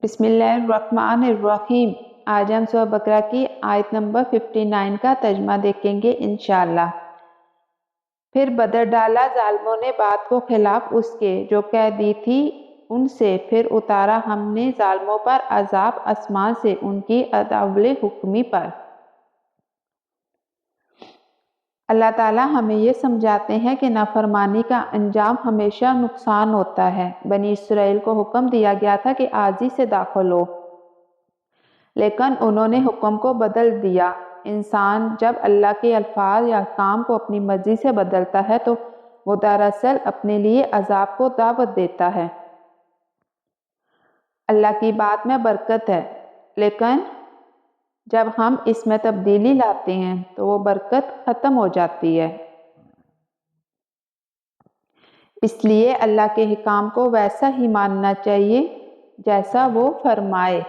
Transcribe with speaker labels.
Speaker 1: بسم اللہ الرحمن الرحیم۔ آج ہم سورہ بقرہ کی آیت نمبر 59 کا ترجمہ دیکھیں گے انشاءاللہ۔ پھر بدر ڈالا ظالموں نے بات کو خلاف اس کے جو کہہ دی تھی ان سے، پھر اتارا ہم نے ظالموں پر عذاب آسمان سے ان کی عداوت حکمی پر۔ اللہ تعالیٰ ہمیں یہ سمجھاتے ہیں کہ نافرمانی کا انجام ہمیشہ نقصان ہوتا ہے۔ بنی اسرائیل کو حکم دیا گیا تھا کہ عاجزی سے داخل ہو، لیکن انہوں نے حکم کو بدل دیا۔ انسان جب اللہ کے الفاظ یا احکام کو اپنی مرضی سے بدلتا ہے تو وہ دراصل اپنے لیے عذاب کو دعوت دیتا ہے۔ اللہ کی بات میں برکت ہے، لیکن جب ہم اس میں تبدیلی لاتے ہیں تو وہ برکت ختم ہو جاتی ہے۔ اس لیے اللہ کے حکام کو ویسا ہی ماننا چاہیے جیسا وہ فرمائے۔